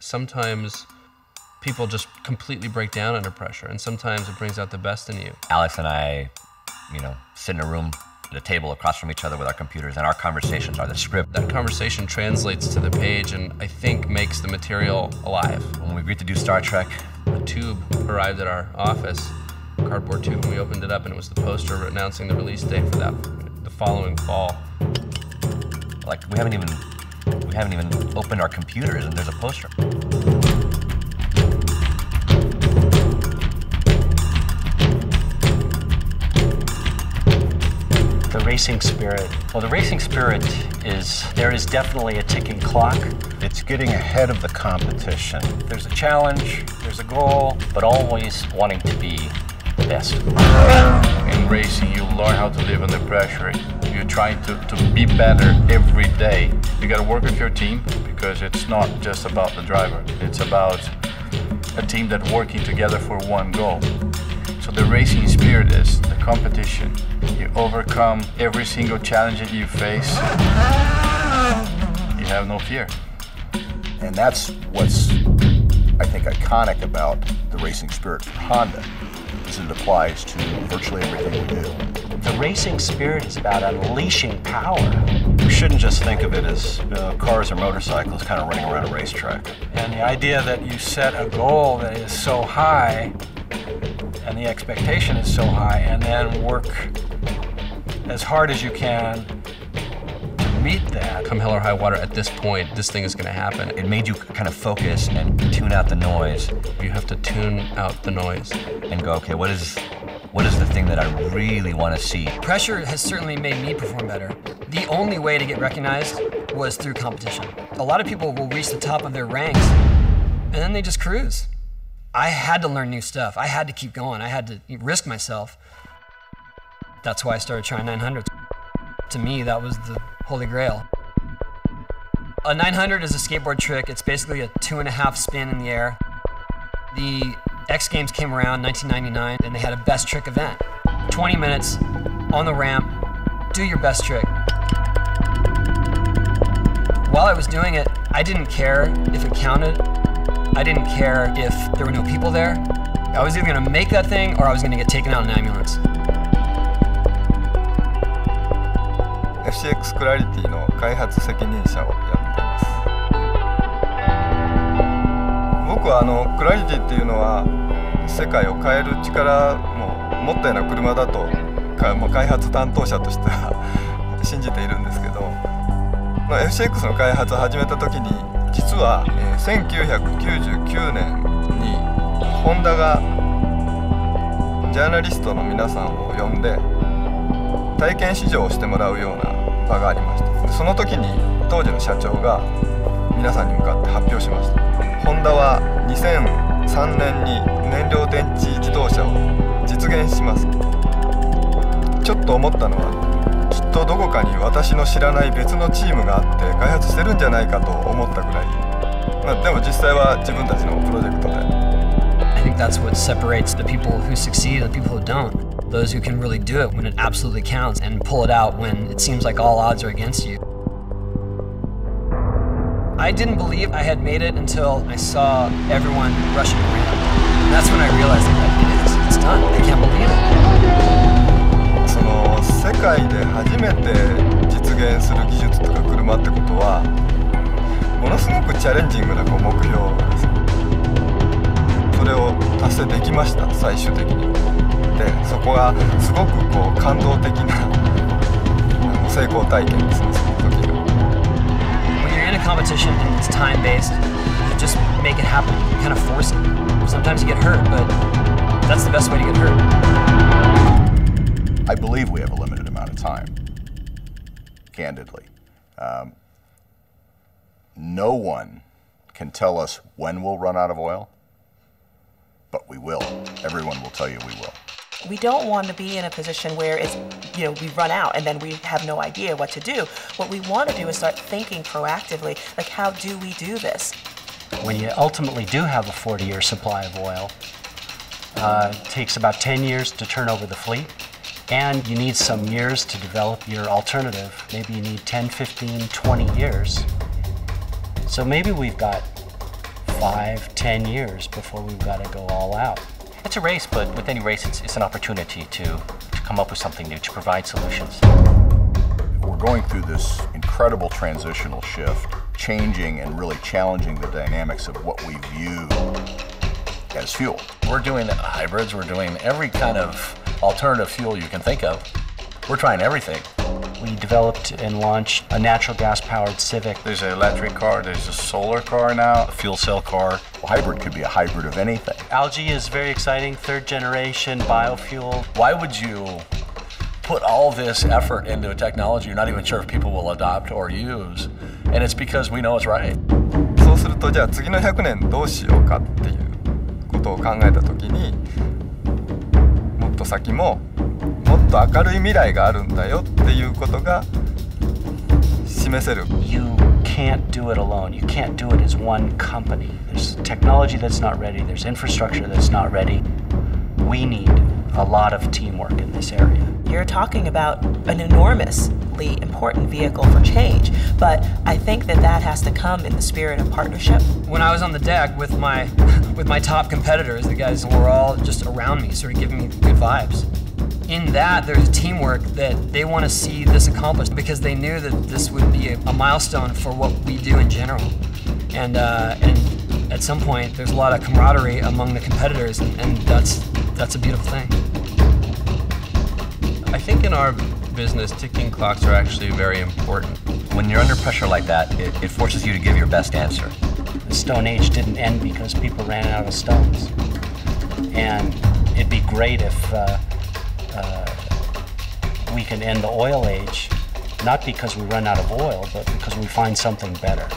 Sometimes people just completely break down under pressure, and sometimes it brings out the best in you. Alex and I, sit in a room at a table across from each other with our computers, and our conversations are the script. That conversation translates to the page and I think makes the material alive. When we agreed to do Star Trek, a tube arrived at our office, a cardboard tube, and we opened it up and it was the poster announcing the release date for that the following fall. Like, we haven't even opened our computers and there's a poster. The racing spirit. Well, the racing spirit there is definitely a ticking clock. It's getting ahead of the competition. There's a challenge, there's a goal, but always wanting to be the best. In racing, you learn how to live under pressure. You're trying to be better every day. You gotta work with your team because it's not just about the driver. It's about a team that's working together for one goal. So the racing spirit is the competition. You overcome every single challenge that you face. You have no fear. And that's what's, I think, iconic about the racing spirit for Honda, is it applies to virtually everything we do. The racing spirit is about unleashing power. We shouldn't just think of it as cars or motorcycles kind of running around a racetrack. And the idea that you set a goal that is so high, and the expectation is so high, and then work as hard as you can to meet that. Come hell or high water, at this point, this thing is going to happen. It made you kind of focus and tune out the noise. You have to tune out the noise. And go, okay, what is the thing that I really want to see? Pressure has certainly made me perform better. The only way to get recognized was through competition. A lot of people will reach the top of their ranks, and then they just cruise. I had to learn new stuff. I had to keep going. I had to risk myself. That's why I started trying 900s. To me, that was the holy grail. A 900 is a skateboard trick. It's basically a 2.5 spin in the air. The X Games came around 1999, and they had a best trick event. 20 minutes on the ramp, do your best trick. While I was doing it, I didn't care if it counted. I didn't care if there were no people there. I was either gonna make that thing or I was gonna get taken out in an ambulance. FCX クラリティの開発責任者をやっています。僕はクラリティっていうのは世界を変える力も持ったような車だと開発担当者としては信じているんですけど、FCX の開発を始めた時に実は1999年にホンダがジャーナリストの皆さんを呼んで体験試乗をしてもらうような場がありました。その時に当時の社長が皆さんに向かって発表しました。ホンダは2003年に燃料電池自動車を実現します。ちょっと思ったのはきっとどこかに私の知らない別のチームがあって開発してるんじゃないかと思ったぐらい。でも実際は自分たちのプロジェクトで。I think that's what separates the people who succeed and the people who don't. Those who can really do it when it absolutely counts and pull it out when it seems like all odds are against you. I didn't believe I had made it until I saw everyone rushing around. And that's when I realized that it's done. I can't believe it. その世界で初めて実現する技術とか車ってことはものすごくチャレンジングな目標です。それを達成できました、最終的に。で、そこがすごく感動的な成功体験ですね、その時が。When you're in a competition and it's time-based, you just make it happen. You kind of force it. Sometimes you get hurt, but that's the best way to get hurt. I believe we have a limited amount of time, candidly. No one can tell us when we'll run out of oil, but we will. Everyone will tell you we will. We don't want to be in a position where it's, we run out and then we have no idea what to do. What we want to do is start thinking proactively, like how do we do this? When you ultimately do have a 40-year supply of oil, it takes about 10 years to turn over the fleet, and you need some years to develop your alternative. Maybe you need 10, 15, 20 years. So maybe we've got 5, 10 years before we've got to go all out. It's a race, but with any race, it's an opportunity to come up with something new, to provide solutions. We're going through this incredible transitional shift, changing and really challenging the dynamics of what we view as fuel. We're doing hybrids, we're doing every kind of alternative fuel you can think of. We're trying everything. We developed and launched a natural gas-powered Civic. There's an electric car, there's a solar car now, a fuel cell car. A hybrid could be a hybrid of anything. Algae is very exciting, third generation biofuel. Why would you put all this effort into a technology you're not even sure if people will adopt or use? And it's because we know it's right. そうするとじゃあ次の100年どうしようかっていうことを考えた時にもっと先ももっと明るい未来があるんだよっていうことが示せる。You can't do it alone. You can't do it as one company. There's technology that's not ready. There's infrastructure that's not ready. We need a lot of teamwork in this area. You're talking about an enormously important vehicle for change, but I think that has to come in the spirit of partnership. When I was on the deck with my top competitors, the guys were all just around me, sort of giving me good vibes. In that, there's teamwork that they want to see this accomplished because they knew that this would be a milestone for what we do in general. And at some point, there's a lot of camaraderie among the competitors, and that's a beautiful thing. I think in our business, ticking clocks are actually very important. When you're under pressure like that, it forces you to give your best answer. The Stone Age didn't end because people ran out of stones. And it'd be great if we can end the oil age, not because we run out of oil, but because we find something better.